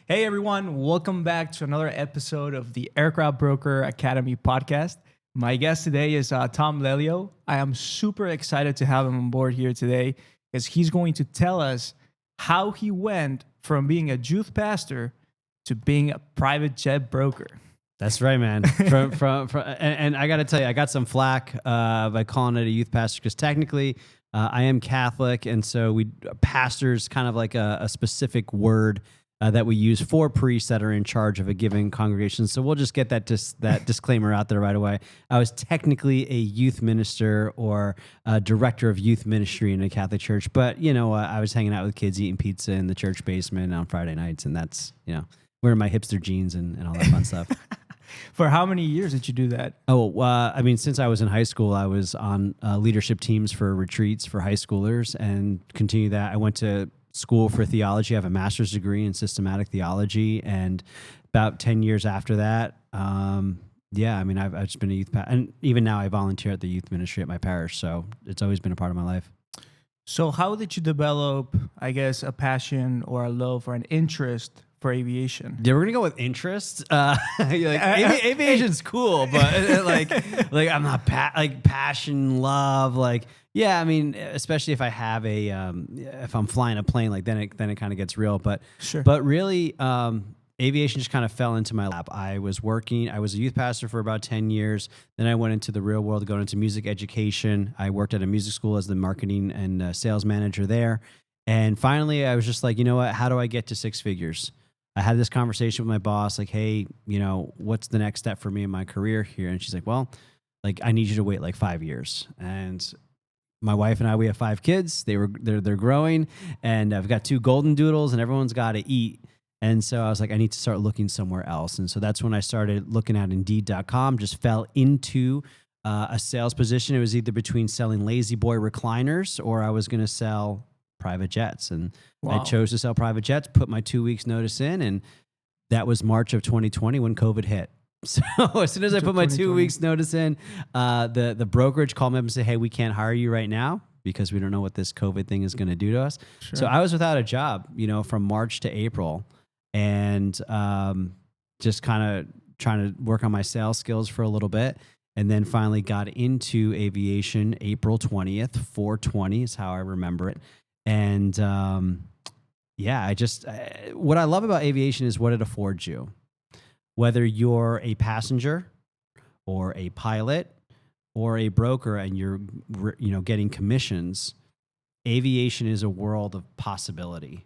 Hey everyone, welcome back to another episode of the Aircraft Broker Academy podcast. My guest today is Tom Lelyo. I am super excited to have him on board here today because he's going to tell us how he went from being a youth pastor to being a private jet broker. That's right, man. And I got to tell you, I got some flack by calling it a youth pastor because technically I am Catholic, and so pastors kind of like a specific word that we use for priests that are in charge of a given congregation. So we'll just get that disclaimer out there right away. I was technically a youth minister or a director of youth ministry in a Catholic church, but I was hanging out with kids, eating pizza in the church basement on Friday nights, and that's wearing my hipster jeans and all that fun stuff. For how many years did you do that? Since I was in high school, I was on leadership teams for retreats for high schoolers, and continue that. I went to school for theology. I have a master's degree in systematic theology, and about 10 years after that, I've just been a youth pastor, and even now I volunteer at the youth ministry at my parish, so it's always been a part of my life. So how did you develop, I guess, a passion or a love or an interest for aviation? Yeah, we're gonna go with interest. Aviation's cool, but like I'm not passion, love, especially if I have if I'm flying a plane, then it kind of gets real. But sure. But really, aviation just kind of fell into my lap. I was a youth pastor for about 10 years. Then I went into the real world, going into music education. I worked at a music school as the marketing and sales manager there. And finally, I was just like, you know what? How do I get to six figures? I had this conversation with my boss, like, hey, what's the next step for me in my career here? And she's like, well, I need you to wait 5 years. And my wife and I, we have 5 kids. They're growing, and I've got 2 golden doodles, and everyone's got to eat. And so I was like, I need to start looking somewhere else. And so that's when I started looking at Indeed.com, just fell into a sales position. It was either between selling Lazy Boy recliners or I was going to sell private jets. And wow. I chose to sell private jets, put my 2 weeks notice in, and that was March of 2020 when COVID hit. So as soon as I put my 2 weeks notice in, the brokerage called me up and said, hey, we can't hire you right now because we don't know what this COVID thing is going to do to us. Sure. So I was without a job, from March to April, and just kind of trying to work on my sales skills for a little bit. And then finally got into aviation April 20th, 4/20 is how I remember it. And what I love about aviation is what it affords you. Whether you're a passenger or a pilot or a broker and you're getting commissions, aviation is a world of possibility.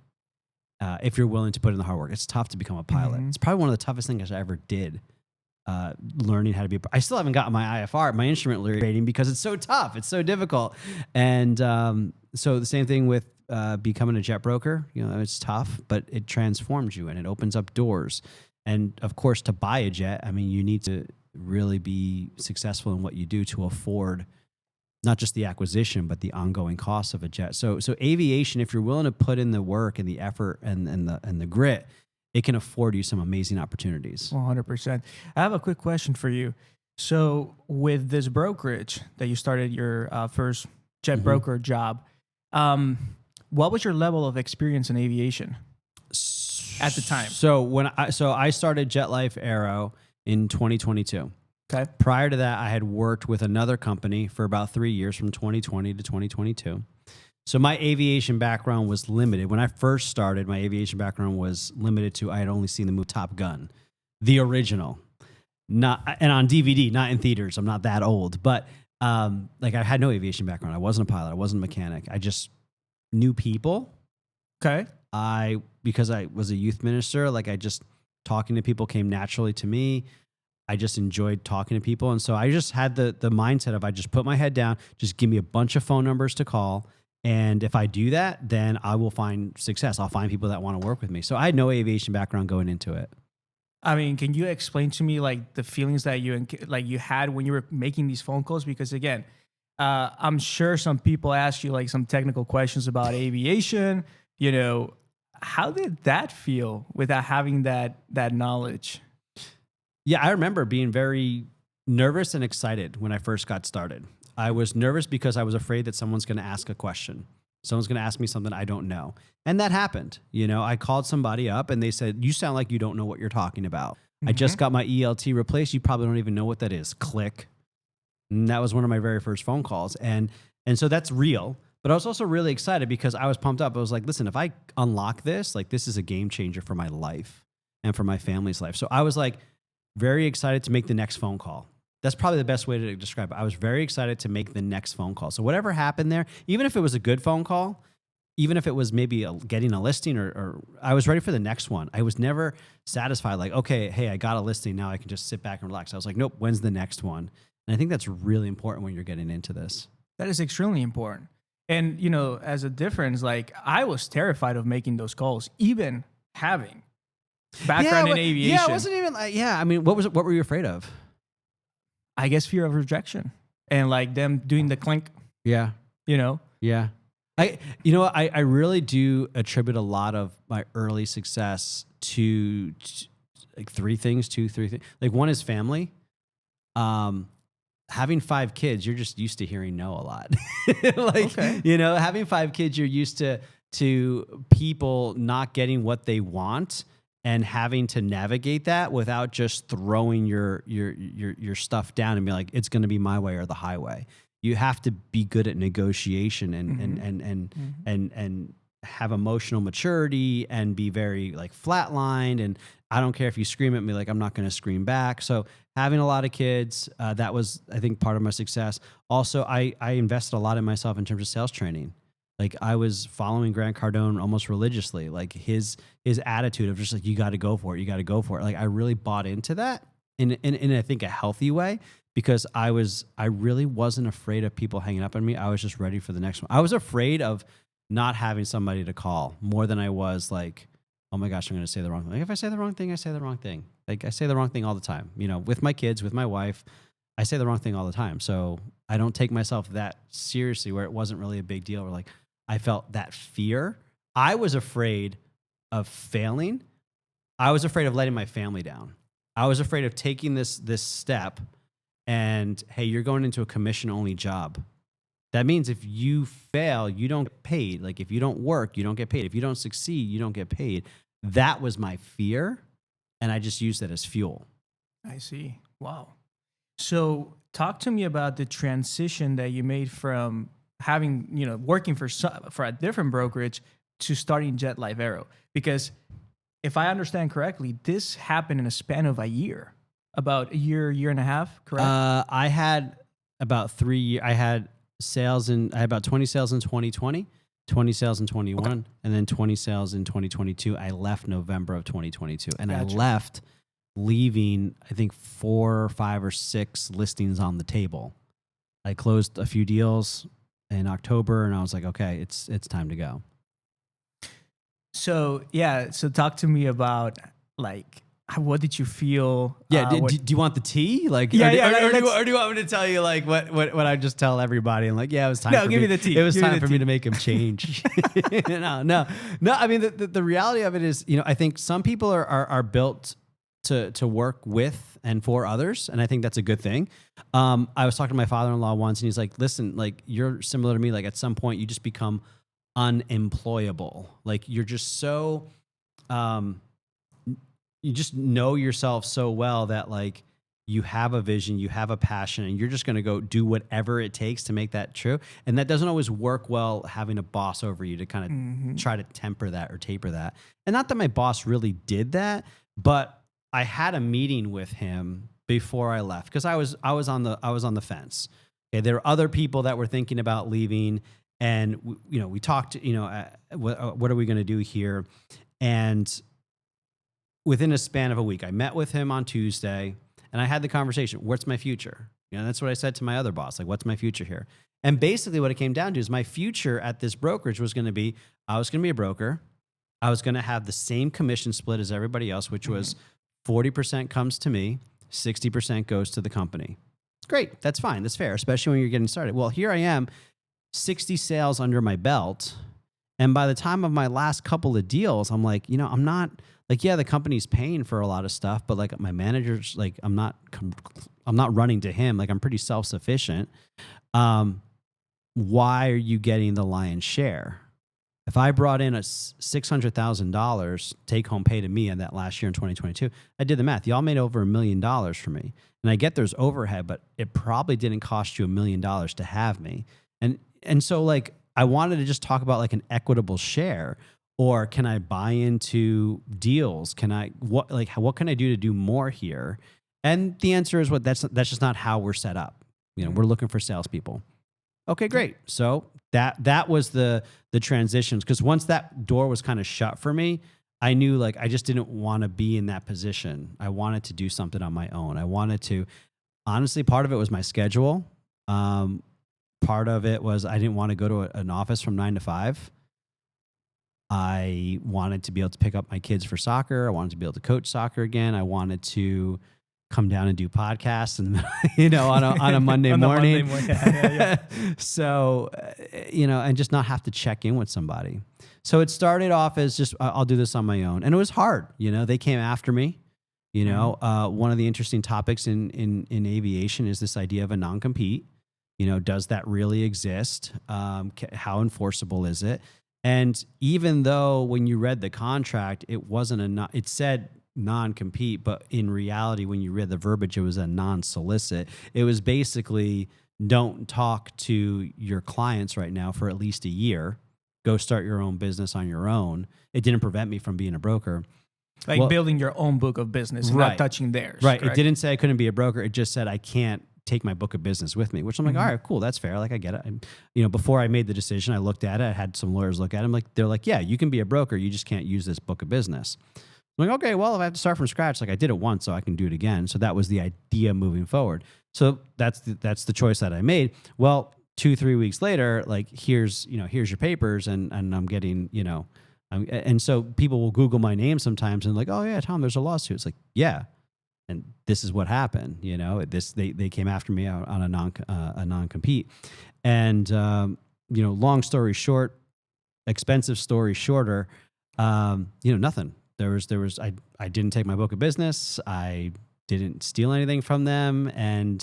If you're willing to put in the hard work. It's tough to become a pilot. Mm-hmm. It's probably one of the toughest things I ever did. Learning how to be I still haven't gotten my IFR, my instrument rating, because it's so tough. It's so difficult. And so the same thing with becoming a jet broker. It's tough, but it transforms you and it opens up doors. And of course, to buy a jet, you need to really be successful in what you do to afford not just the acquisition, but the ongoing costs of a jet. So aviation, if you're willing to put in the work and the effort and the grit, it can afford you some amazing opportunities. 100%. I have a quick question for you. So with this brokerage that you started your first jet mm-hmm. broker job, what was your level of experience in aviation at the time? So I started Jet Life Aero in 2022. Okay. Prior to that, I had worked with another company for about 3 years, from 2020 to 2022. So my aviation background was limited. When I first started, my aviation background was limited to I had only seen the movie Top Gun, the original, and on DVD, not in theaters. I'm not that old, but I had no aviation background. I wasn't a pilot. I wasn't a mechanic. I just knew people. Okay. Because I was a youth minister, talking to people came naturally to me. I just enjoyed talking to people. And so I just had the mindset of I just put my head down, just give me a bunch of phone numbers to call. And if I do that, then I will find success. I'll find people that want to work with me. So I had no aviation background going into it. Can you explain to me the feelings that you had when you were making these phone calls? Because again, I'm sure some people ask you some technical questions about aviation. How did that feel without having that knowledge? Yeah, I remember being very nervous and excited when I first got started. I was nervous because I was afraid that someone's going to ask a question. Someone's going to ask me something I don't know. And that happened. You know, I called somebody up and they said, you sound like you don't know what you're talking about. I just got my ELT replaced. You probably don't even know what that is. Click. And that was one of my very first phone calls. And so that's real. But I was also really excited because I was pumped up. I was like, listen, if I unlock this, like this is a game changer for my life and for my family's life. So I was like very excited to make the next phone call. That's probably the best way to describe it. I was very excited to make the next phone call. So whatever happened there, even if it was a good phone call, even if it was maybe getting a listing or I was ready for the next one. I was never satisfied like, okay, hey, I got a listing. Now I can just sit back and relax. I was like, nope, when's the next one? And I think that's really important when you're getting into this. That is extremely important. And, you know, as a difference, like I was terrified of making those calls, even having background in aviation. Yeah, it wasn't even like, I mean, what were you afraid of? I guess fear of rejection and like them doing the clink. Yeah. You know? Yeah. I really do attribute a lot of my early success to like three things. Like one is family. Having 5 kids, you're just used to hearing no a lot. You know, having 5 kids, you're used to people not getting what they want and having to navigate that without just throwing your stuff down and be like, it's going to be my way or the highway. You have to be good at negotiation and have emotional maturity and be very like flatlined. And I don't care if you scream at me, like I'm not going to scream back. So having a lot of kids, that was, I think, part of my success. Also, I invested a lot in myself in terms of sales training. Like I was following Grant Cardone almost religiously, like his attitude of just like, you got to go for it. You got to go for it. Like I really bought into that in I think a healthy way because I really wasn't afraid of people hanging up on me. I was just ready for the next one. I was afraid of not having somebody to call more than I was like, oh my gosh, I'm going to say the wrong thing. Like if I say the wrong thing, I say the wrong thing. Like I say the wrong thing all the time, you know, with my kids, with my wife, I say the wrong thing all the time. So I don't take myself that seriously where it wasn't really a big deal. Or like, I felt that fear. I was afraid of failing. I was afraid of letting my family down. I was afraid of taking this step and, hey, you're going into a commission-only job. That means if you fail, you don't get paid. Like if you don't work, you don't get paid. If you don't succeed, you don't get paid. That was my fear, and I just used that as fuel. I see. Wow. So talk to me about the transition that you made from having, you know, working for a different brokerage to starting Jet Life Aero. Because if I understand correctly, this happened in a span of a year, about a year and a half, correct? I had about 3 years. I had about 20 sales in 2020, 20 sales in 21, and then 20 sales in 2022. I left November of 2022, and I left leaving, I think 4 or 5 or 6 listings on the table. I closed a few deals in October, and I was like, okay, it's time to go. So talk to me about like, what did you feel? Yeah, do you want the tea? Like, or do you want me to tell you like what I just tell everybody? And like, yeah, it was time. Give me the tea. It was time for me to make him change. No. I mean, the reality of it is, you know, I think some people are built to work with and for others, and I think that's a good thing. I was talking to my father-in-law once, and he's like, "Listen, like you're similar to me. Like at some point, you just become unemployable. Like you're just so." You just know yourself so well that like you have a vision, you have a passion, and you're just going to go do whatever it takes to make that true. And that doesn't always work well having a boss over you to kind of try to temper that or taper that. And not that my boss really did that, but I had a meeting with him before I left because I was on the fence. Okay, there were other people that were thinking about leaving, and we talked. What are we going to do here? And within a span of a week, I met with him on Tuesday, and I had the conversation. What's my future? That's what I said to my other boss. Like, what's my future here? And basically, what it came down to is my future at this brokerage was going to be I was going to be a broker. I was going to have the same commission split as everybody else, which was 40% comes to me, 60% goes to the company. Great. That's fine. That's fair, especially when you're getting started. Well, here I am, 60 sales under my belt. And by the time of my last couple of deals, I'm like, I'm not like, yeah, the company's paying for a lot of stuff, but like my manager's like, I'm not running to him. Like I'm pretty self-sufficient. why are you getting the lion's share? If I brought in a $600,000 take home pay to me in that last year in 2022, I did the math. Y'all made over $1 million for me. And I get there's overhead, but it probably didn't cost you $1 million to have me. And so like, I wanted to just talk about like an equitable share, or can I buy into deals? What can I do to do more here? And the answer is that's just not how we're set up. You know, we're looking for salespeople. Okay, great. So that was the transitions, because once that door was kind of shut for me, I knew like I just didn't want to be in that position. I wanted to do something on my own. I wanted to, honestly, part of it was my schedule. Part of it was I didn't want to go to an office from 9 to 5. I wanted to be able to pick up my kids for soccer. I wanted to be able to coach soccer again. I wanted to come down and do podcasts and on a Monday morning. Yeah. So, and just not have to check in with somebody. So it started off as just, I'll do this on my own. And it was hard. They came after me. One of the interesting topics in aviation is this idea of a non-compete. Does that really exist? How enforceable is it? And even though when you read the contract, it wasn't it said non-compete, but in reality, when you read the verbiage, it was a non-solicit. It was basically, don't talk to your clients right now for at least a year. Go start your own business on your own. It didn't prevent me from being a broker. Like building your own book of business, and not touching theirs. Right. Correct? It didn't say I couldn't be a broker. It just said I can't take my book of business with me, which I'm like, all right, cool. That's fair. Like I get it. And, before I made the decision, I looked at it. I had some lawyers look at it. They're like, yeah, you can be a broker. You just can't use this book of business. I'm like, okay, well, if I have to start from scratch, like I did it once, so I can do it again. So that was the idea moving forward. So that's the choice that I made. Well, 2-3 weeks later, like here's your papers, and I'm getting, and so people will Google my name sometimes and like, oh yeah, Tom, there's a lawsuit. It's like, yeah. And this is what happened, they came after me on a non-compete. And, long story short, expensive story shorter, nothing. I didn't take my book of business. I didn't steal anything from them. And,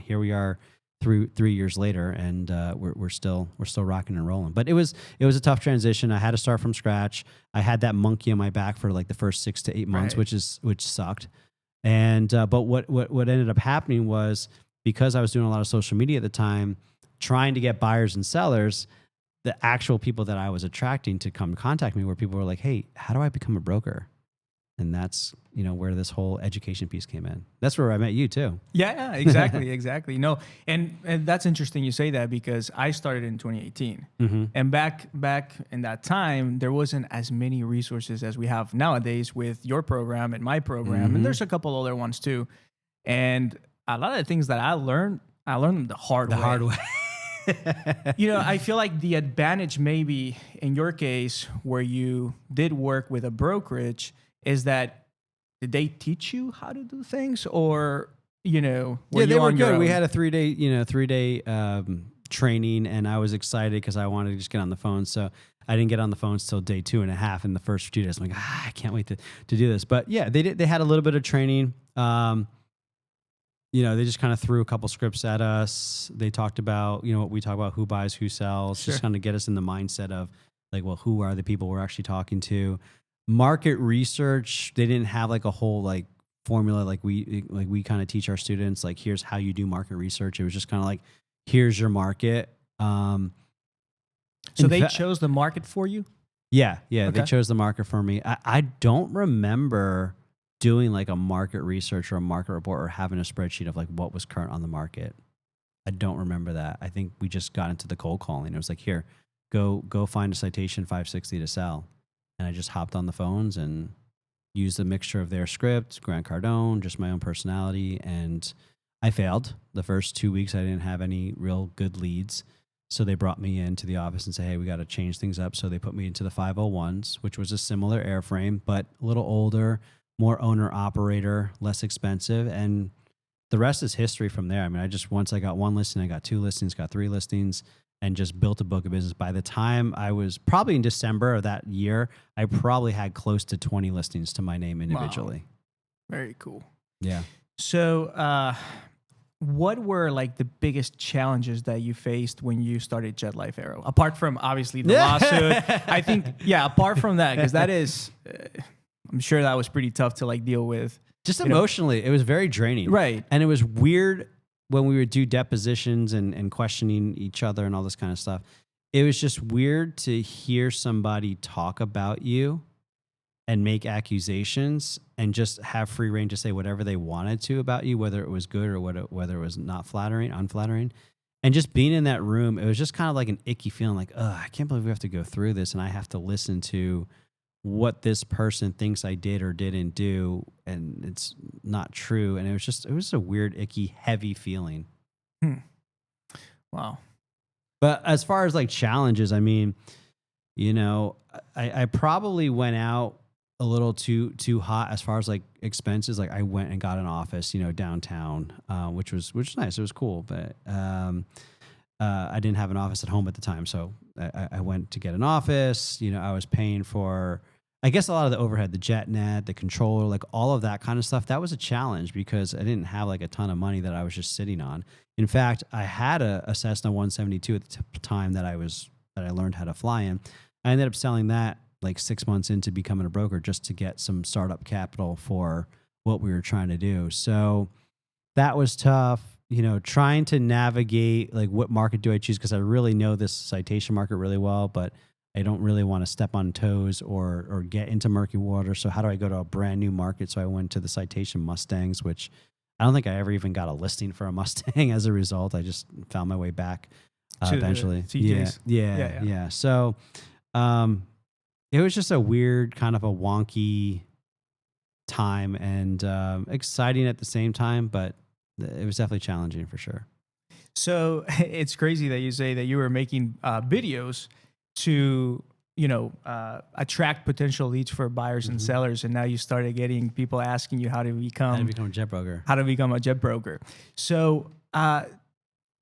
here we are 3 years later, and we're still rocking and rolling. But it was a tough transition. I had to start from scratch. I had that monkey on my back for like the first 6 to 8 months, right. which sucked. And but what ended up happening was, because I was doing a lot of social media at the time, trying to get buyers and sellers, the actual people that I was attracting to come contact me were people who were like, hey, how do I become a broker? And that's, where this whole education piece came in. That's where I met you too. Yeah, exactly. No, and that's interesting you say that, because I started in 2018. Mm-hmm. And back in that time, there wasn't as many resources as we have nowadays with your program and my program. Mm-hmm. And there's a couple other ones too. And a lot of the things that I learned them the hard way. I feel like the advantage maybe in your case, where you did work with a brokerage, is that did they teach you how to do things, or they were good. We had a 3-day training, and I was excited because I wanted to just get on the phone. So I didn't get on the phones till day 2.5. In the first few days, I'm like, I can't wait to do this. But yeah, they had a little bit of training. They just kind of threw a couple scripts at us. They talked about, what we talk about, who buys, who sells, just kind of get us in the mindset of like, well, who are the people we're actually talking to? Market research, they didn't have like a whole like formula like we kind of teach our students, like here's how you do market research. It was just kind of like, here's your market. So they chose the market for you? Yeah. Okay. They chose the market for me. I don't remember doing like a market research or a market report or having a spreadsheet of like what was current on the market. I don't remember that. I think we just got into the cold calling. It was like, here, go find a citation 560 to sell. And I just hopped on the phones and used a mixture of their script, Grant Cardone, just my own personality. And I failed. The first 2 weeks, I didn't have any real good leads. So they brought me into the office and said, hey, we got to change things up. So they put me into the 501s, which was a similar airframe, but a little older, more owner operator, less expensive. And the rest is history from there. I mean, once I got 1 listing, I got 2 listings, got 3 listings, and just built a book of business. By the time I was probably in December of that year, I probably had close to 20 listings to my name individually. Wow. Very cool. Yeah. So what were like the biggest challenges that you faced when you started Jet Life Aero? Apart from obviously the lawsuit, I think, yeah, apart from that, because that is, I'm sure that was pretty tough to like deal with. Just emotionally, it was very draining. Right. And it was weird when we would do depositions and questioning each other and all this kind of stuff. It was just weird to hear somebody talk about you and make accusations and just have free reign to say whatever they wanted to about you, whether it was good or whether it was not flattering, unflattering. And just being in that room, it was just kind of like an icky feeling like, oh, I can't believe we have to go through this and I have to listen to what this person thinks I did or didn't do, and it's not true. And it was a weird, icky, heavy feeling. Wow. But as far as like challenges, I mean, you know, I probably went out a little too hot as far as like expenses. Like I went and got an office, you know, downtown, which was nice. It was cool, but I didn't have an office at home at the time, so I went to get an office. You know, I was paying for, I guess, a lot of the overhead, the jet net, the controller, like all of that kind of stuff. That was a challenge because I didn't have like a ton of money that I was just sitting on. In fact, I had a Cessna 172 at the time that I learned how to fly in. I ended up selling that like 6 months into becoming a broker just to get some startup capital for what we were trying to do. So that was tough, you know, trying to navigate like what market do I choose, because I really know this citation market really well, but I don't really want to step on toes or get into murky water. So how do I go to a brand new market? So I went to the citation Mustangs, which I don't think I ever even got a listing for a Mustang as a result. I just found my way back eventually. Yeah. So it was just a weird kind of a wonky time and exciting at the same time, but it was definitely challenging for sure. So it's crazy that you say that you were making videos to, you know, attract potential leads for buyers and sellers, and now you started getting people asking you how to become a jet broker. How to become a jet broker. So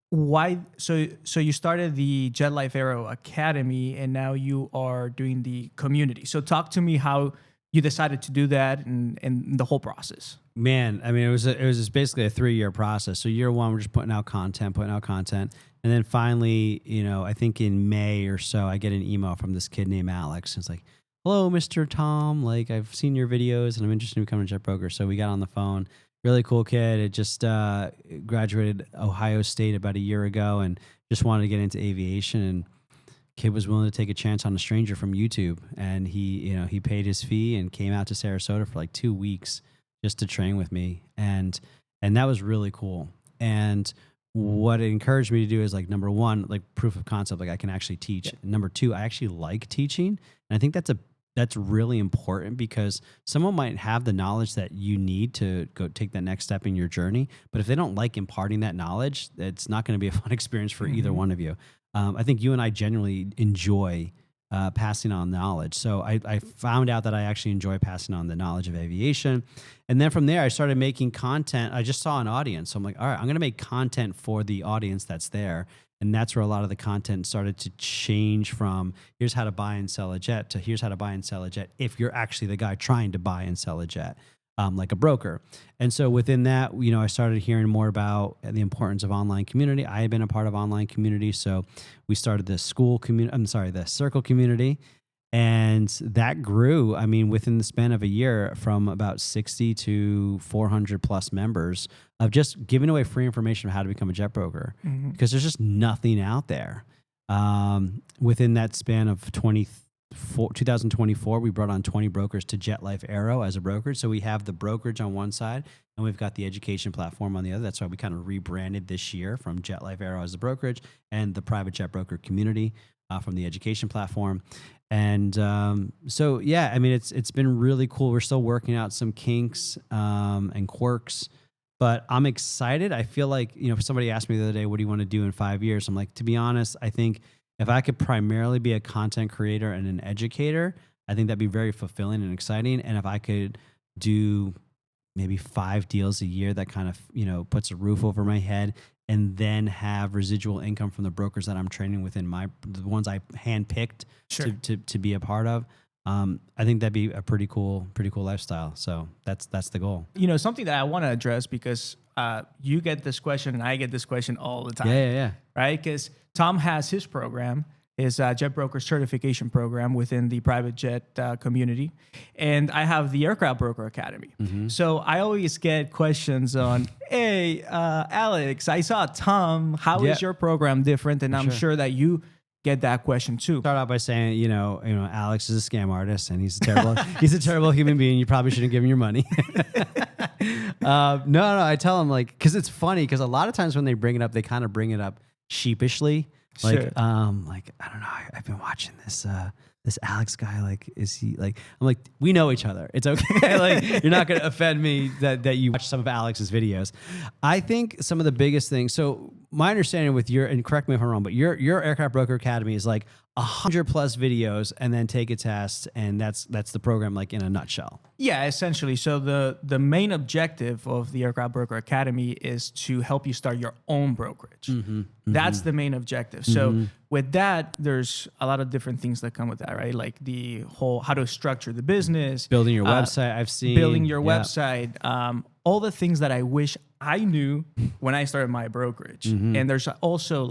why? So you started the Jet Life Aero Academy, and now you are doing the community. So talk to me how you decided to do that and the whole process. Man, I mean, it was just basically a 3-year process. So year one, we're just putting out content. And then finally, you know, I think in May or so, I get an email from this kid named Alex. It's like, hello, Mr. Tom. Like, I've seen your videos and I'm interested in becoming a jet broker. So we got on the phone. Really cool kid. It just graduated Ohio State about a year ago and just wanted to get into aviation. And kid was willing to take a chance on a stranger from YouTube. And he paid his fee and came out to Sarasota for like 2 weeks just to train with me. And that was really cool. And what it encouraged me to do is like, number one, like proof of concept, like I can actually teach. Yeah. Number two, I actually like teaching. And I think that's really important because someone might have the knowledge that you need to go take that next step in your journey. But if they don't like imparting that knowledge, it's not going to be a fun experience for either one of you. I think you and I genuinely enjoy passing on knowledge. So I found out that I actually enjoy passing on the knowledge of aviation. And then from there, I started making content. I just saw an audience. So I'm like, all right, I'm going to make content for the audience that's there. And that's where a lot of the content started to change from here's how to buy and sell a jet to here's how to buy and sell a jet if you're actually the guy trying to buy and sell a jet, like a broker. And so within that, you know, I started hearing more about the importance of online community. I had been a part of online community. So we started the the circle community. And that grew, I mean, within the span of a year from about 60 to 400 plus members of just giving away free information on how to become a jet broker because there's just nothing out there. Within that span of 2024, we brought on 20 brokers to Jet Life Aero as a brokerage. So we have the brokerage on one side and we've got the education platform on the other. That's why we kind of rebranded this year from Jet Life Aero as a brokerage and the private jet broker community from the education platform. And so, yeah, I mean, it's been really cool. We're still working out some kinks and quirks, but I'm excited. I feel like, you know, if somebody asked me the other day, what do you want to do in 5 years? I'm like, to be honest, I think if I could primarily be a content creator and an educator, I think that'd be very fulfilling and exciting. And if I could do maybe 5 deals a year that kind of, you know, puts a roof over my head and then have residual income from the brokers that I'm training within the ones I handpicked to be a part of. I think that'd be a pretty cool lifestyle. So that's the goal. You know, something that I want to address because you get this question and I get this question all the time. Yeah. Right? Because Tom has his program, his jet broker certification program within the private jet community, and I have the Aircraft Broker Academy. So I always get questions on, hey, Alex, I saw Tom. How is your program different? And I'm sure that you get that question too. Start out by saying, Alex is a scam artist and he's a terrible human being. You probably shouldn't give him your money. No, I tell him because it's funny because a lot of times when they bring it up, they kind of bring it up sheepishly. I don't know. I've been watching this Alex guy. Is he I'm like, we know each other. It's okay. You're not going to offend me that you watch some of Alex's videos. I think some of the biggest things. So my understanding with and correct me if I'm wrong, but your Aircraft Broker Academy is 100+ videos and then take a test, and that's the program in a nutshell. Yeah, essentially. So the main objective of the Aircraft Broker Academy is to help you start your own brokerage. That's the main objective. So with that, there's a lot of different things that come with that, right? Like the whole how to structure the business, building your website. I've seen building your website, all the things that I wish I knew when I started my brokerage. And there's also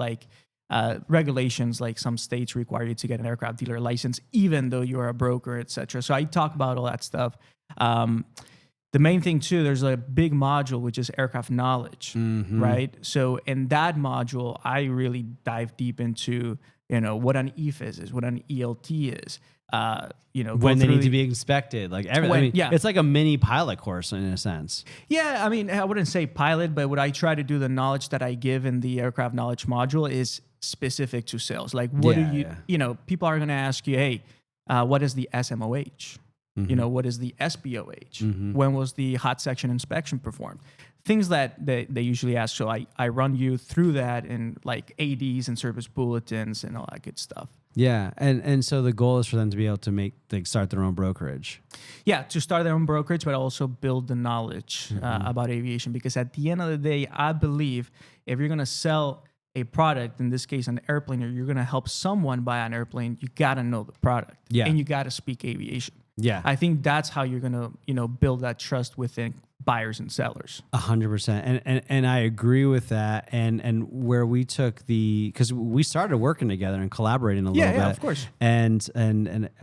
regulations, like some states require you to get an aircraft dealer license, even though you're a broker, etc. So I talk about all that stuff. The main thing too, there's a big module, which is aircraft knowledge, right? So in that module, I really dive deep into, what an EFIS is, what an ELT is, when they need to be inspected, everything. It's like a mini pilot course in a sense. Yeah, I mean, I wouldn't say pilot, but what I try to do, the knowledge that I give in the aircraft knowledge module is specific to sales. What do people are going to ask you, hey, what is the SMOH? What is the SBOH? When was the hot section inspection performed? Things that they usually ask. So I run you through that in ADs and service bulletins and all that good stuff. Yeah, and so the goal is for them to be able to start their own brokerage. Yeah, to start their own brokerage, but also build the knowledge about aviation. Because at the end of the day, I believe if you're going to sell a product, in this case an airplane, or you're going to help someone buy an airplane, you got to know the product. Yeah. And you got to speak aviation. Yeah. I think that's how you're going to, build that trust within buyers and sellers. 100%. And I agree with that. And where we took because we started working together and collaborating a little bit. Yeah, of course. And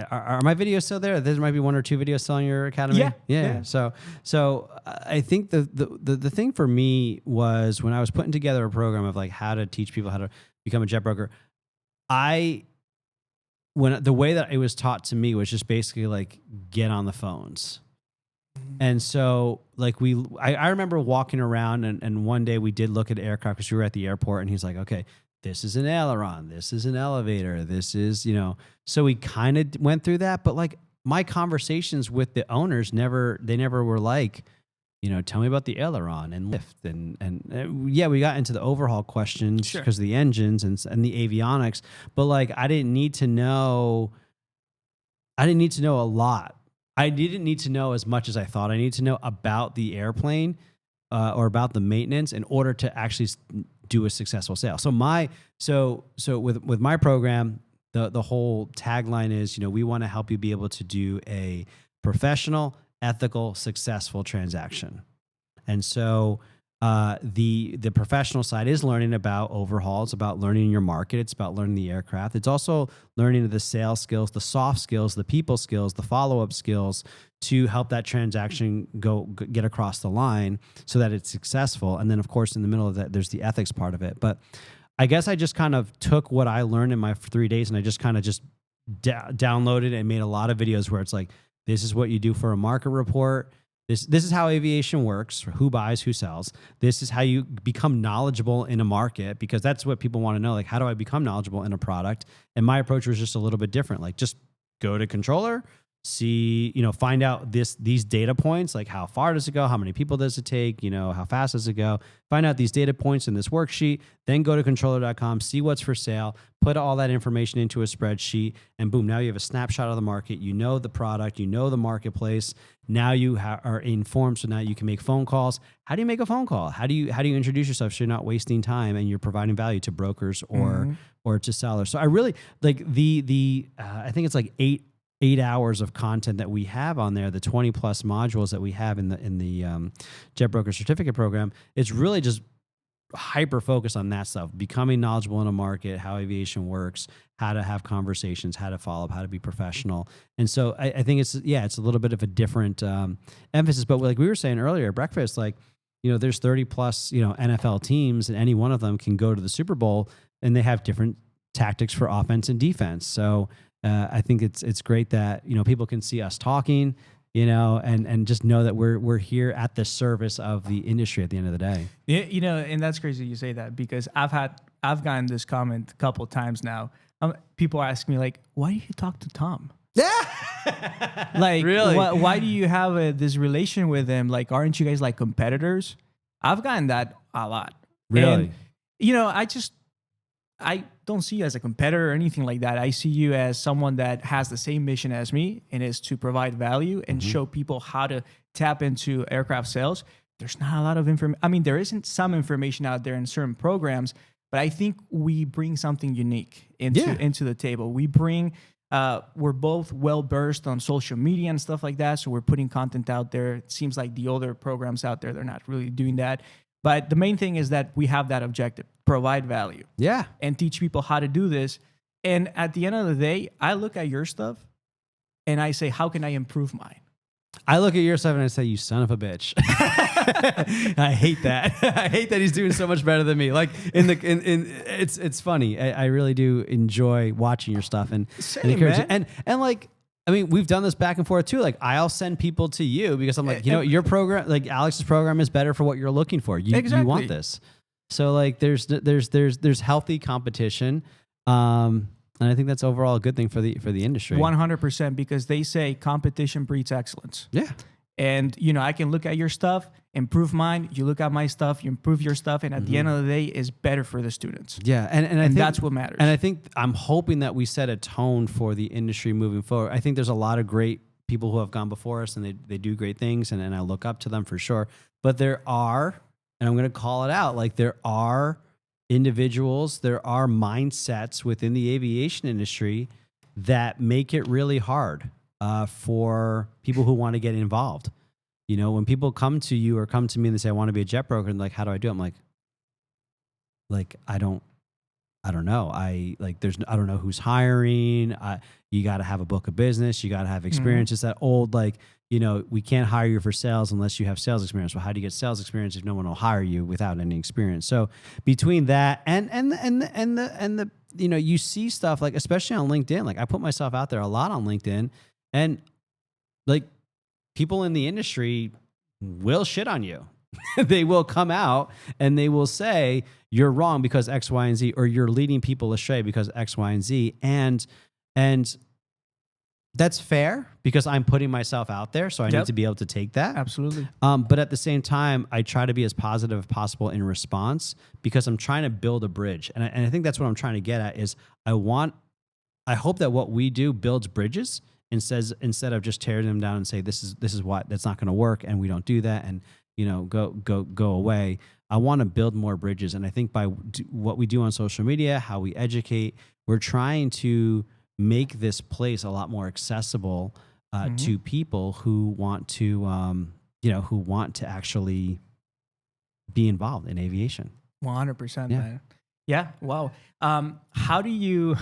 are my videos still there? There might be one or two videos still on your academy. Yeah. So I think the thing for me was when I was putting together a program of how to teach people how to become a jet broker, the way that it was taught to me was just basically get on the phones. And so I remember walking around and one day we did look at aircraft because we were at the airport and he's like, okay, this is an aileron, this is an elevator, this is, so we kind of went through that. But my conversations with the owners never were tell me about the aileron and lift and we got into the overhaul questions because of the engines and the avionics, but I didn't need to know a lot. I didn't need to know as much as I thought I needed to know about the airplane or about the maintenance in order to actually do a successful sale. So with my program, the whole tagline is, we want to help you be able to do a professional, ethical, successful transaction. And so the professional side is learning about overhaul. It's about learning your market. It's about learning the aircraft. It's also learning the sales skills, the soft skills, the people skills, the follow-up skills to help that transaction get across the line so that it's successful. And then, of course, in the middle of that, there's the ethics part of it. But I guess I just kind of took what I learned in my 3 days and I just kind of downloaded and made a lot of videos where it's this is what you do for a market report. This is how aviation works, who buys, who sells. This is how you become knowledgeable in a market, because that's what people want to know. How do I become knowledgeable in a product? And my approach was just a little bit different. Just go to controller, see, find out these data points, how far does it go? How many people does it take? How fast does it go? Find out these data points in this worksheet, then go to controller.com, see what's for sale, put all that information into a spreadsheet, and boom, now you have a snapshot of the market. You know the product, you know the marketplace. Now you are informed, so now you can make phone calls. How do you make a phone call? How do you introduce yourself so you're not wasting time and you're providing value to brokers or to sellers? So I really I think it's 8 8 hours of content that we have on there, the 20 plus modules that we have in the Jet Broker Certificate Program, it's really just hyper focused on that stuff, becoming knowledgeable in a market, how aviation works, how to have conversations, how to follow up, how to be professional. And so I think it's a little bit of a different emphasis. But like we were saying earlier at breakfast, like, there's 30 plus, NFL teams, and any one of them can go to the Super Bowl, and they have different tactics for offense and defense. So I think it's great that, people can see us talking, and just know that we're here at the service of the industry at the end of the day. Yeah, and that's crazy you say that, because I've gotten this comment a couple of times now. People ask me like, why do you talk to Tom? Like, really? Why do you have this relation with him? Like, aren't you guys like competitors? I've gotten that a lot. Really? And, I don't see you as a competitor or anything like that. I see you as someone that has the same mission as me, and is to provide value and show people how to tap into aircraft sales. There's not a lot of information. I mean, there isn't some information out there in certain programs, but I think we bring something unique into the table. We bring, we're both well versed on social media and stuff like that, so we're putting content out there. It seems like the older programs out there, they're not really doing that. But the main thing is that we have that objective, provide value. Yeah. And teach people how to do this. And at the end of the day, I look at your stuff and I say, how can I improve mine? I look at your stuff and I say, you son of a bitch. I hate that. I hate that he's doing so much better than me. Like it's funny. I really do enjoy watching your stuff and encouraging. And like, I mean, we've done this back and forth too. Like, I'll send people to you because I'm like, your program, like Alex's program, is better for what you're looking for. You want this. So like, there's healthy competition, and I think that's overall a good thing for the industry. 100%, because they say competition breeds excellence. Yeah. And I can look at your stuff, improve mine. You look at my stuff, you improve your stuff, and at the end of the day, is better for the students. Yeah, and I think that's what matters. And I think I'm hoping that we set a tone for the industry moving forward. I think there's a lot of great people who have gone before us, and they do great things, and I look up to them for sure. But there are, and I'm going to call it out, like there are individuals, there are mindsets within the aviation industry that make it really hard for people who want to get involved. When people come to you or come to me and they say, I want to be a jet broker, and like, how do I do it? I'm like, I don't know. I don't know who's hiring. You got to have a book of business. You got to have experience. It's that old, like, we can't hire you for sales unless you have sales experience. Well, how do you get sales experience if no one will hire you without any experience? So between that and the you see stuff like, especially on LinkedIn, like I put myself out there a lot on LinkedIn, and like people in the industry will shit on you. They will come out and they will say you're wrong because X, Y, and Z, or you're leading people astray because X, Y, and Z. And that's fair because I'm putting myself out there. So I need to be able to take that. Absolutely. But at the same time, I try to be as positive as possible in response because I'm trying to build a bridge. And I think that's what I'm trying to get at is I hope that what we do builds bridges instead of just tearing them down and say, this is what, that's not going to work. And we don't do that. And, go away. I want to build more bridges. And I think by what we do on social media, how we educate, we're trying to make this place a lot more accessible to people who want to, who want to actually be involved in aviation. 100%, man. Yeah. Wow. How do you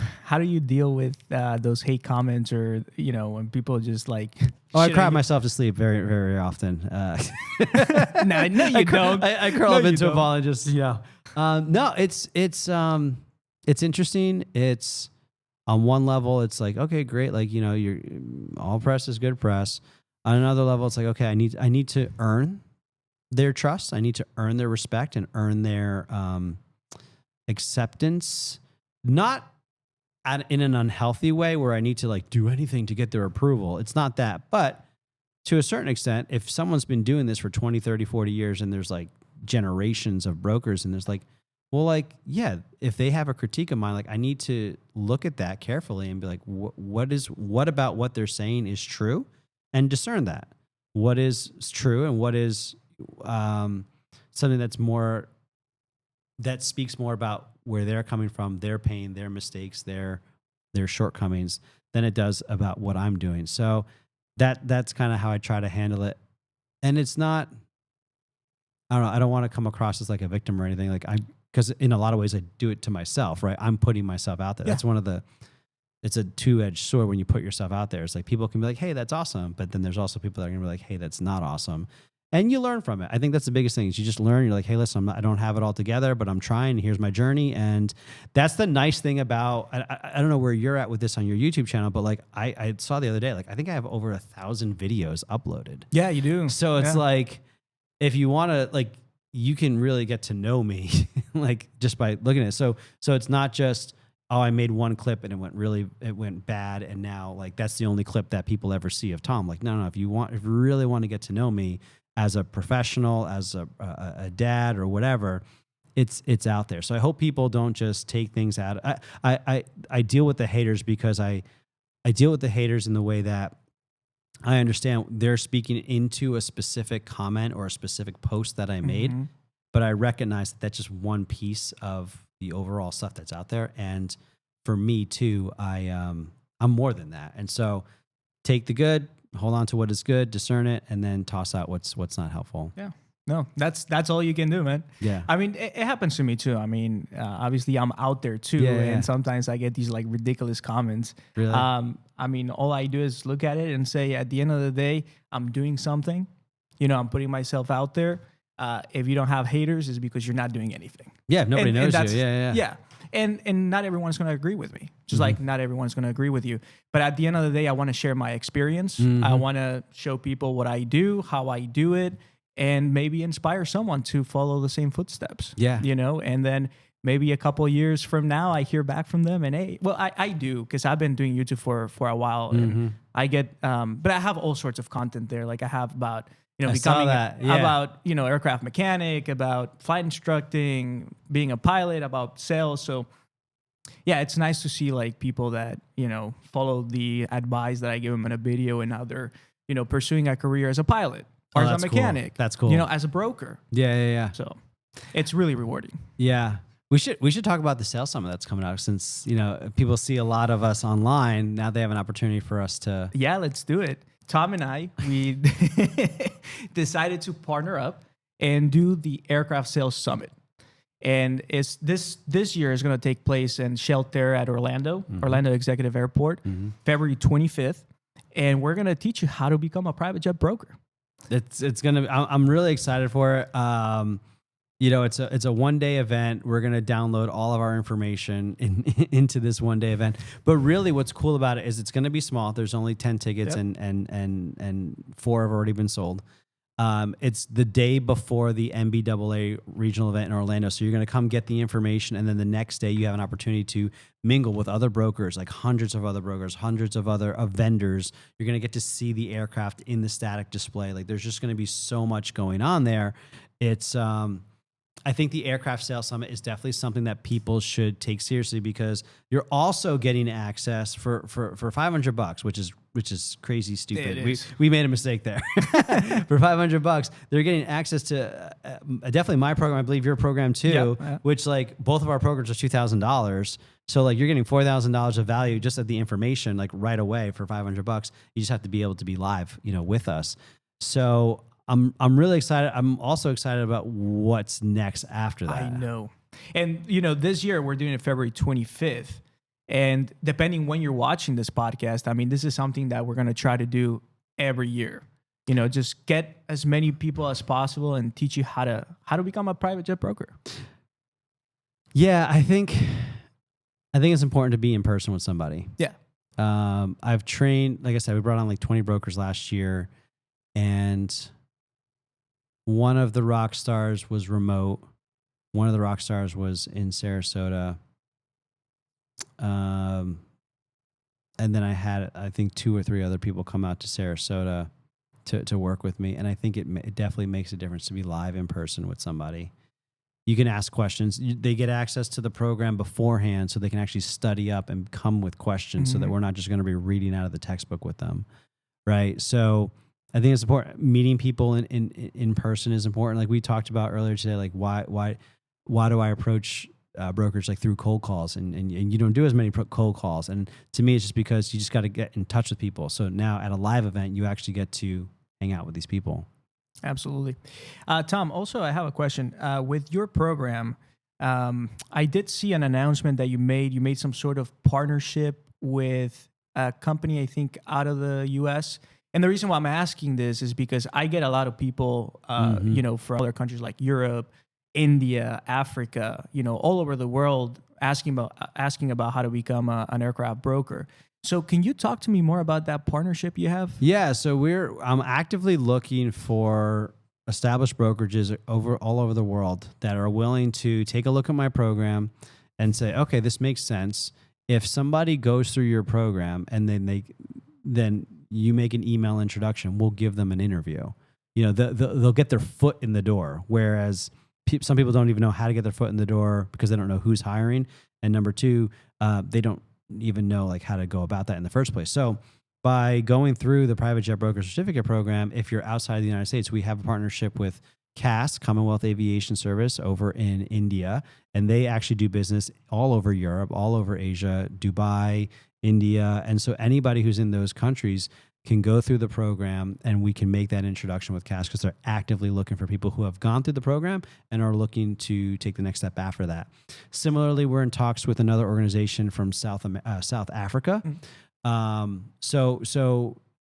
deal with those hate comments or when people just like? Oh, I cry myself to sleep very, very often. No, you don't. I curl up into a ball and just no. It's interesting. It's on one level, it's like, okay, great. Like you're all press is good press. On another level, it's like, okay, I need to earn their trust. I need to earn their respect and earn their acceptance, not in an unhealthy way where I need to like do anything to get their approval. It's not that. But to a certain extent, if someone's been doing this for 20, 30, 40 years and there's like generations of brokers and there's like, well, like, yeah, if they have a critique of mine, like I need to look at that carefully and be like, what about what they're saying is true and discern that. What is true and what is something that speaks more about where they're coming from, their pain, their mistakes, their shortcomings than it does about what I'm doing. So that's kind of how I try to handle it. And it's not, I don't know, I don't want to come across as like a victim or anything. Like because in a lot of ways I do it to myself, right? I'm putting myself out there. Yeah. That's it's a two-edged sword when you put yourself out there. It's like people can be like, hey, that's awesome. But then there's also people that are going to be like, hey, that's not awesome. And you learn from it. I think that's the biggest thing is you just learn. You're like, hey, listen, I don't have it all together, but I'm trying. Here's my journey. And that's the nice thing about, I don't know where you're at with this on your YouTube channel, but like I saw the other day, like I think I have over 1,000 videos uploaded. Yeah, you do. So it's like, if you want to, like, you can really get to know me, like just by looking at it. So it's not just, oh, I made one clip and it went bad. And now like, that's the only clip that people ever see of Tom. Like, no, if you really want to get to know me, as a professional, as a dad or whatever, it's out there. So I hope people don't just take things out. I deal with the haters because I deal with the haters in the way that I understand they're speaking into a specific comment or a specific post that I made, but I recognize that that's just one piece of the overall stuff that's out there. And for me too, I'm more than that. And so take the good, hold on to what is good, discern it, and then toss out what's not helpful. Yeah. No, that's all you can do, man. Yeah. I mean, it happens to me too. I mean, obviously I'm out there too. And sometimes I get these like ridiculous comments. Really? I mean, all I do is look at it and say, at the end of the day, I'm doing something. I'm putting myself out there. If you don't have haters, it's because you're not doing anything. Yeah, nobody knows you. Yeah. And not everyone's going to agree with me. Just like not everyone's going to agree with you. But at the end of the day, I want to share my experience. I want to show people what I do, how I do it, and maybe inspire someone to follow the same footsteps. Yeah. And then maybe a couple of years from now, I hear back from them and, hey, well, I do, because I've been doing YouTube for a while. And I get, but I have all sorts of content there. Like I have about, becoming about, aircraft mechanic, about flight instructing, being a pilot, about sales. So yeah, it's nice to see like people that, follow the advice that I give them in a video, and now they're, pursuing a career as a pilot or as a mechanic. Cool. That's cool. As a broker. Yeah. So it's really rewarding. Yeah. We should talk about the sales summit that's coming out, since, people see a lot of us online. Now they have an opportunity for us to. Yeah, let's do it. Tom and I, we decided to partner up and do the Aircraft Sales Summit. And it's this year is going to take place in Sheltair at Orlando Executive Airport, February 25th. And we're going to teach you how to become a private jet broker. It's going to, I'm really excited for it. It's a one-day event. We're going to download all of our information into this one-day event. But really what's cool about it is it's going to be small. There's only 10 tickets and 4 have already been sold. It's the day before the NBAA regional event in Orlando. So you're going to come get the information, and then the next day you have an opportunity to mingle with other brokers, like hundreds of other brokers, hundreds of other vendors. You're going to get to see the aircraft in the static display. Like there's just going to be so much going on there. It's I think the Aircraft Sales Summit is definitely something that people should take seriously, because you're also getting access for $500, which is crazy stupid. We made a mistake there. For $500, they're getting access to definitely my program. I believe your program too, which like both of our programs are $2,000. So like you're getting $4,000 of value just at the information, like right away for $500. You just have to be able to be live, with us. So I'm really excited. I'm also excited about what's next after that. I know. And, this year we're doing it February 25th. And depending when you're watching this podcast, I mean, this is something that we're going to try to do every year. Just get as many people as possible and teach you how to become a private jet broker. Yeah, I think it's important to be in person with somebody. Yeah. I've trained, like I said, we brought on like 20 brokers last year, and one of the rock stars was remote. One of the rock stars was in Sarasota. And then I had, I think, 2 or 3 other people come out to Sarasota to work with me. And I think it definitely makes a difference to be live in person with somebody. You can ask questions. They get access to the program beforehand, so they can actually study up and come with questions, so that we're not just going to be reading out of the textbook with them. Right. So I think it's important. Meeting people in person is important. Like we talked about earlier today, like why do I approach brokerage like through cold calls, and you don't do as many cold calls. And to me, it's just because you just got to get in touch with people. So now at a live event, you actually get to hang out with these people. Absolutely. Tom, also, I have a question. With your program, I did see an announcement that you made. You made some sort of partnership with a company, I think, out of the U.S. And the reason why I'm asking this is because I get a lot of people, from other countries like Europe, India, Africa, all over the world asking about how to become an aircraft broker. So can you talk to me more about that partnership you have? Yeah, so I'm actively looking for established brokerages all over the world that are willing to take a look at my program and say, okay, this makes sense. If somebody goes through your program and then you make an email introduction, we'll give them an interview. They'll get their foot in the door, whereas some people don't even know how to get their foot in the door because they don't know who's hiring. And number two, they don't even know like how to go about that in the first place. So by going through the private jet broker certificate program, if you're outside the United States, we have a partnership with CAS, Commonwealth Aviation Service, over in India, and they actually do business all over Europe, all over Asia, Dubai, India. And so anybody who's in those countries can go through the program, and we can make that introduction with CAS because they're actively looking for people who have gone through the program and are looking to take the next step after that. Similarly, we're in talks with another organization from South Africa.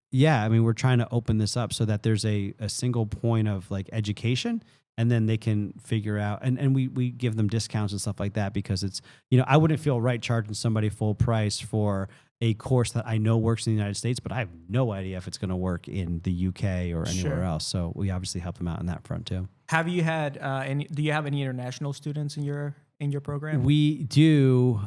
Yeah, I mean, we're trying to open this up so that there's a single point of like education, and then they can figure out, and we give them discounts and stuff like that because it's, I wouldn't feel right charging somebody full price for a course that I know works in the United States, but I have no idea if it's going to work in the UK or anywhere else. So we obviously help them out on that front too. Have you had do you have any international students in your program? We do.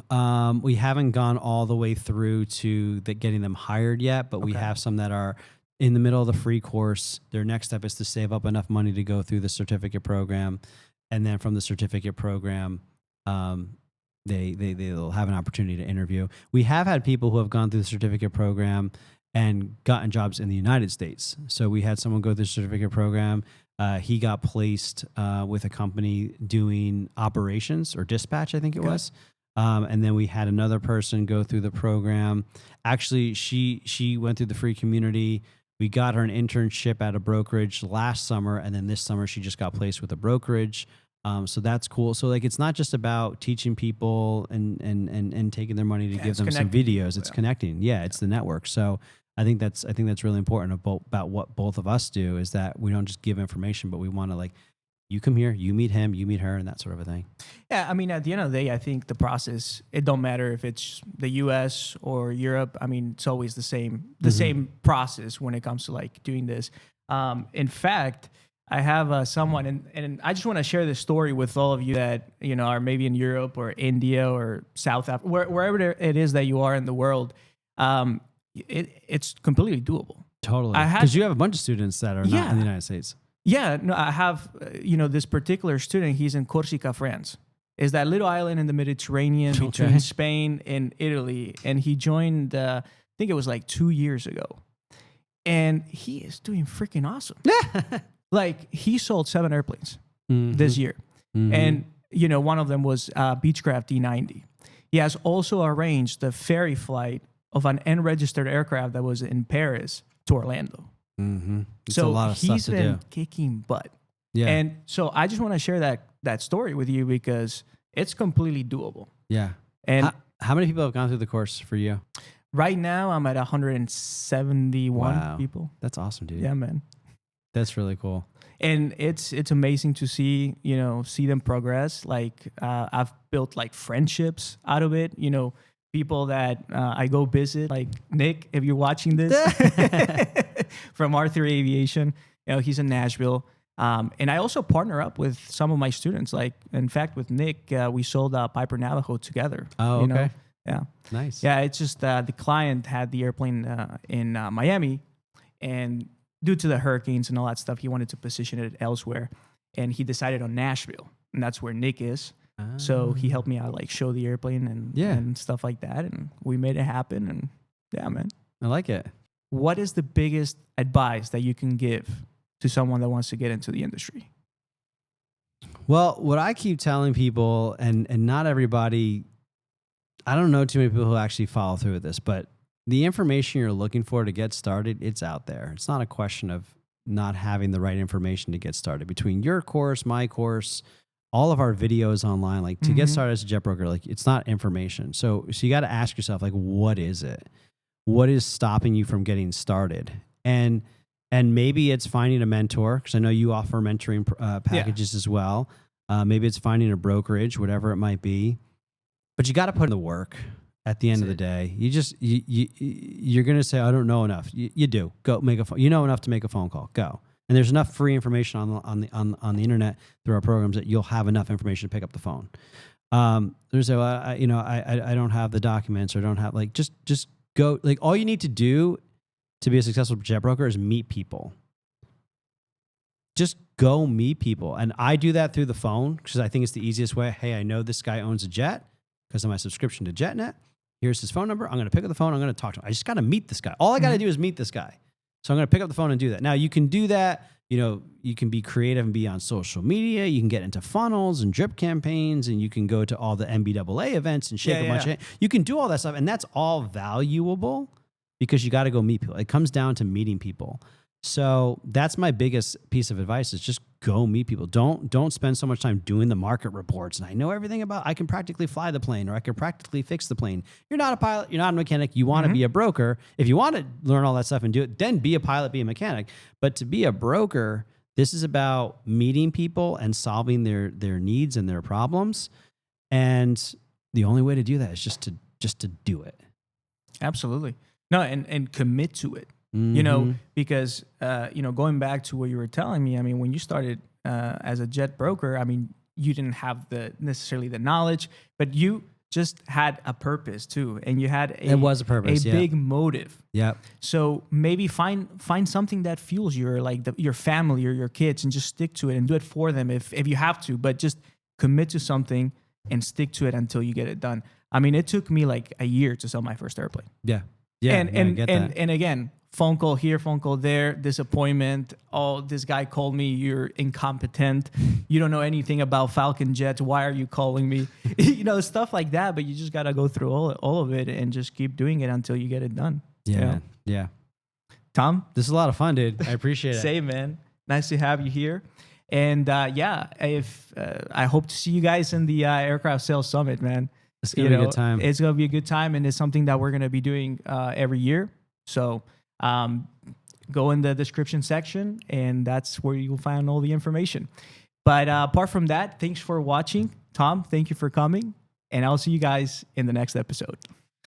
We haven't gone all the way through to getting them hired yet, but we have some that are in the middle of the free course. Their next step is to save up enough money to go through the certificate program. And then from the certificate program, they'll have an opportunity to interview. We have had people who have gone through the certificate program and gotten jobs in the United States. So we had someone go through the certificate program. He got placed with a company doing operations or dispatch, I think it was. And then we had another person go through the program. Actually, she went through the free community. We got her an internship at a brokerage last summer, and then this summer she just got placed with a brokerage. So that's cool. So like, it's not just about teaching people and taking their money to give them some videos. It's connecting. Yeah, it's the network. So I think that's really important about what both of us do, is that we don't just give information, but we want to, like, you come here, you meet him, you meet her, and that sort of a thing. Yeah, I mean, at the end of the day, I think the process, it don't matter if it's the US or Europe. I mean, it's always the same process when it comes to like doing this. In fact, I have someone, and I just want to share this story with all of you that, are maybe in Europe or India or South Africa, wherever it is that you are in the world. It's completely doable. Totally. Because you have a bunch of students that are not in the United States. Yeah, no, I have, this particular student, he's in Corsica, France. Is that little island in the Mediterranean between Spain and Italy. And he joined, I think it was like 2 years ago. And he is doing freaking awesome. Like, he sold 7 airplanes this year. And, one of them was Beechcraft D90. He has also arranged the ferry flight of an unregistered aircraft that was in Paris to Orlando. So a lot of he's stuff to been do. kicking butt. Yeah. And so I just want to share that story with you because it's completely doable. Yeah. And how many people have gone through the course for you? Right now I'm at 171 people. That's awesome, dude. Yeah, man. That's really cool. And it's amazing to see them progress. Like I've built like friendships out of it. People that I go visit, like Nick, if you're watching this, from R3 Aviation, he's in Nashville. And I also partner up with some of my students. Like, in fact, with Nick, we sold Piper Navajo together. Oh, okay. Yeah. Nice. Yeah, it's just the client had the airplane in Miami, and due to the hurricanes and all that stuff, he wanted to position it elsewhere. And he decided on Nashville, and that's where Nick is. So he helped me out, like show the airplane and stuff like that. And we made it happen. And yeah, man. I like it. What is the biggest advice that you can give to someone that wants to get into the industry? Well, what I keep telling people, and not everybody, I don't know too many people who actually follow through with this, but the information you're looking for to get started, it's out there. It's not a question of not having the right information to get started. Between your course, my course, all of our videos online, like to get started as a jet broker, like it's not information. So you got to ask yourself, like, what is it? What is stopping you from getting started? And maybe it's finding a mentor, because I know you offer mentoring packages as well. Maybe it's finding a brokerage, whatever it might be. But you got to put in the work. At the end of the day, you're going to say, I don't know enough. You do. Go make a phone. You know enough to make a phone call. Go. And there's enough free information on the internet through our programs that you'll have enough information to pick up the phone. There's I don't have the documents, or don't have, like, just go. Like, all you need to do to be a successful jet broker is meet people. Just go meet people. And I do that through the phone because I think it's the easiest way. Hey, I know this guy owns a jet because of my subscription to JetNet. Here's his phone number. I'm going to pick up the phone. I'm going to talk to him. I just got to meet this guy. All I got to do is meet this guy. So I'm going to pick up the phone and do that. Now, you can do that. You can be creative and be on social media. You can get into funnels and drip campaigns, and you can go to all the MBAA events and shake a bunch of. You can do all that stuff, and that's all valuable because you got to go meet people. It comes down to meeting people. So that's my biggest piece of advice, is just go meet people. Don't spend so much time doing the market reports. And I know everything about, I can practically fly the plane, or I can practically fix the plane. You're not a pilot. You're not a mechanic. You want to be a broker. If you want to learn all that stuff and do it, then be a pilot, be a mechanic. But to be a broker, this is about meeting people and solving their needs and their problems. And the only way to do that is just to do it. Absolutely. No, and commit to it. Because, going back to what you were telling me, I mean, when you started as a jet broker, I mean, you didn't have necessarily the knowledge, but you just had a purpose too. And you had it was a purpose, big motive. Yeah. So maybe find something that fuels your family or your kids, and just stick to it and do it for them if you have to, but just commit to something and stick to it until you get it done. I mean, it took me like a year to sell my first airplane. Yeah. Yeah. And again, phone call here, phone call there, disappointment. Oh, this guy called me. You're incompetent. You don't know anything about Falcon jets. Why are you calling me? Stuff like that. But you just got to go through all of it and just keep doing it until you get it done. Yeah, man. Yeah. Tom? This is a lot of fun, dude. I appreciate it. Same, man. Nice to have you here. And if I hope to see you guys in the Aircraft Sales Summit, man. It's going to be a good time. It's going to be a good time, and it's something that we're going to be doing every year. So go in the description section, and that's where you'll find all the information. But apart from that, thanks for watching. Tom, thank you for coming, and I'll see you guys in the next episode.